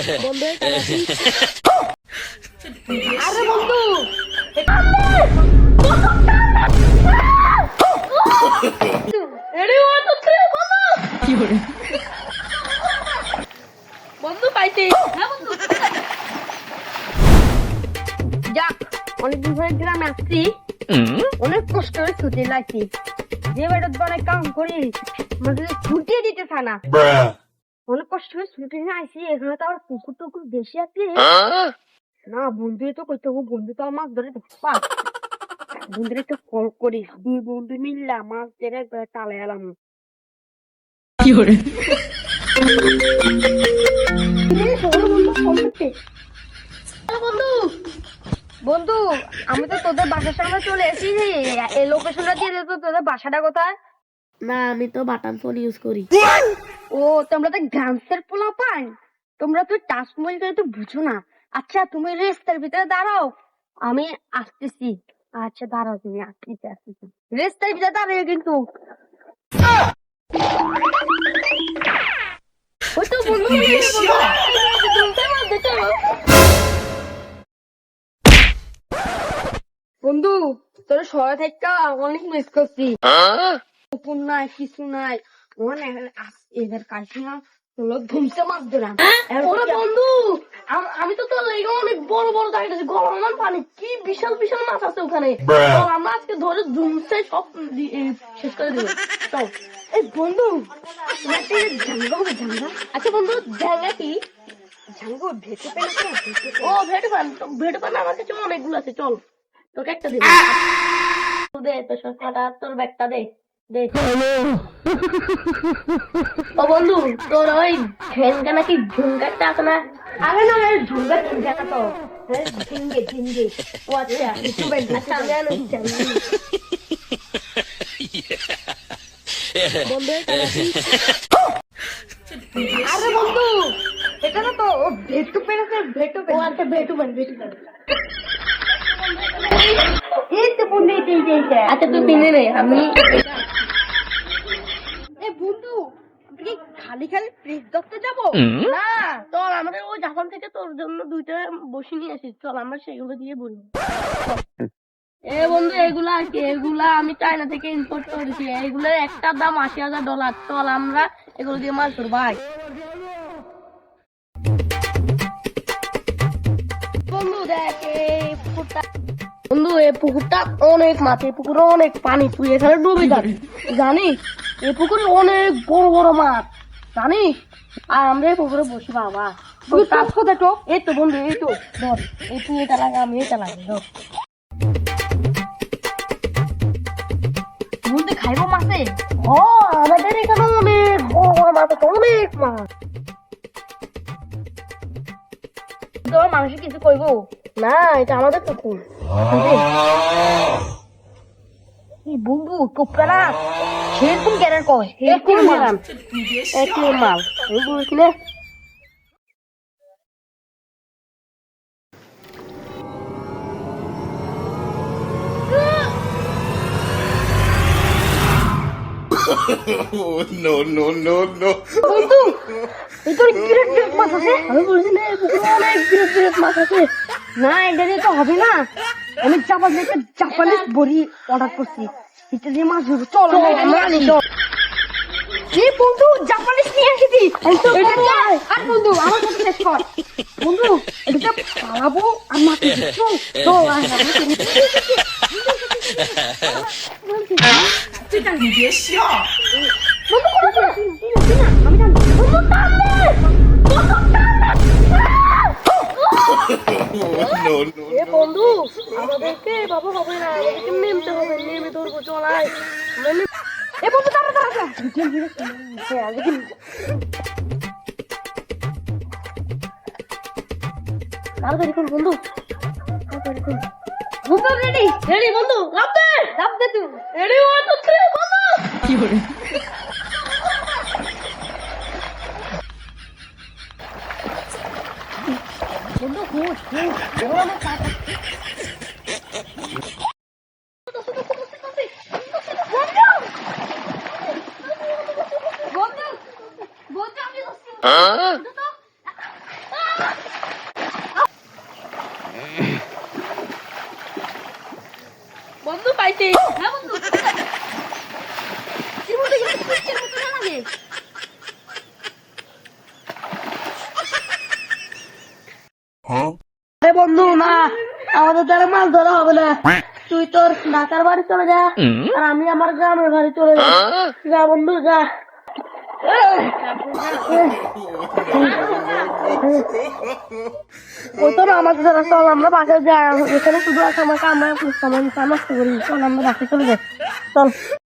বন্ধু আরে বন্ধু বন্ধু পাইছি যাক অনেকদিন ধরে গ্রামে আসছি অনেক কষ্ট করে ছুটি লাগছি যে বেটার দ্বারা কাম করি আমাদের ছুটি দিতে চায় না অনেক কষ্ট করে ছুটি নিয়ে আসছি এখানে তো আবার পুকুর টুকুর বেশি আছে না বন্ধু তো করতে হবে বন্ধু তো মাছ ধরে পাস বন্ধুর একটা কল করি দুই বন্ধু মিললা মাছ ধরে একবার টালে এলাম কি করে বন্ধু বন্ধু আমি তো তোদের বাসার সামনে চলে এসেছি এই লোকেশনটা দিয়ে দে তো তোদের বাসাটা কোথায় না আমি তো বাটন ফোন ইউজ করি। ও তোমরা তো গ্রামসের পোলা পাই তোমরা তো টাচ মোবাইল করে তো বুঝো না আচ্ছা তুমি রেস্টের ভিতরে দাঁড়াও আমি আসতেছি আচ্ছা দাঁড়াও তুমি আসতেছি রেস্টের ভিতরে দাঁড়াও কিন্তু ওই তো বন্ধু বন্ধু তোর শহর থেকে অনেক মিস করছি উপর নাই কিছু নাই এদের কাছে না তোর ধুমসে মাছ দিলাম বন্ধু আমি তো তোর লেগে অনেক বড় বড় দেখেছি গরমান পানি কি বিশাল বিশাল মাছ আছে ওখানে আমরা আজকে ধরে ধুমসে সব শেষ করে দেবো চল। এই বন্ধু জাঙ্গা হবে জাঙ্গা আচ্ছা বন্ধু জায়গা কি জাঙ্গো ভেটে পেলে ও ভেটে পান আমার কাছে অনেকগুলো আছে চল তোকে একটা দেবো দে তোর সবটা তোর ব্যাগটা দে দে ও বন্ধু তোর ওই ঝেঙ্গা নাকি ঝুমকাটা আছে না আরে না ঝুঙ্গা ঝুঙ্গা তো ঝিঙ্গে ঝিঙ্গে ও আচ্ছা আচ্ছা আমি আনো বন্ধু আরে বন্ধু এটা না তো ভেটু পেরেছে ভেটু ও আচ্ছা ভেটু পান এই তো বন্ধু আচ্ছা তুই কিনে নে আমি এই বন্ধু কি খালি খালি ফ্রিজ দেখতে যাবো না চল আমাদের ওই জাপান থেকে তোর জন্য দুইটা বসে নিয়ে আসিস চল আমরা সেগুলো দিয়ে বলবো এ বন্ধু এগুলা আমি চায়না থেকে ইম্পোর্ট করেছি এগুলোর একটা দাম $80,000 চল আমরা এগুলো দিয়ে মাছ ধরবো ভাই বন্ধু দেখ এই পুকুরটা বন্ধু এই পুকুরটা অনেক মাছ এই পুকুরে অনেক পানি তুই এখানে ডুবে যাবি জানিস এই পুকুরে অনেক বড় বড় মাছ জানিস আর আমরা এই পুকুরে বসি বাবা তুই কাজ কোথায় তো এই তো বন্ধু এই তো ধর এই তুই এটা লাগা আমি এটা লাগাই ধর বন্ধু খাইবো মাছে ও আমাদের এখানে অনেক বড় বড় মাছ আছে অনেক মাছ তোর মানুষ কিছু কইবো না এটা আমাদের পুকুর এই বন্ধু টোপরা না সেরকম ক্যারের কয় একটু মাল একটু মাল এগুলো কিনে Oh, no, no, no, no. বন্ধু এই তোর বিরাট বিরাট মাছ আছে আমি বলছি না এই পুকুরে অনেক বিরাট বিরাট মাছ আছে না এটা দিয়ে তো হবে না আমি জাপানিজ বড়ি অর্ডার করছি এটা দিয়ে মাছ ধরবো চল আমরা আনি চল এই বন্ধু জাপানিজ নিয়ে এসেছি এটা দিয়ে আর বন্ধু আমার সাথে শেষ কর বন্ধু এটা পালাবো আর মাছ চল চল你别笑。 আমি জানি No, no, এ বন্ধু আমাদেরকে বাবা হবে না আমাদেরকে নেমতে হবে নেমে ধরবো চলাই এ বন্ধু দাঁড়া দাঁড়া তাড়াতাড়ি কর বন্ধু তাড়াতাড়ি কর বন্ধু রেডি রেডি বন্ধু লাভ দে তুই রেডি 1 2 3 বন্ধু কি করে বন্ধু হুট বন্ধু পাইছি। হ্যাঁ বন্ধু এর মধ্যে কিন্তু পিচ্চির মতো না লাগে আরে বন্ধু না, আমাদের দ্বারা মাছ ধরা হবে না। তুই তোর ঢাকার বাড়ি চলে যা, আর আমি আমার গ্রামের বাড়ি চলে যা। যা বন্ধু যা। ওই তো না আমাদের দ্বারা, চল আমরা বাসায় যাই। এখানে শুধু আছে আমাকে, আমরা নষ্ট করি। চল আমরা বাসায় চলে যাই, চল।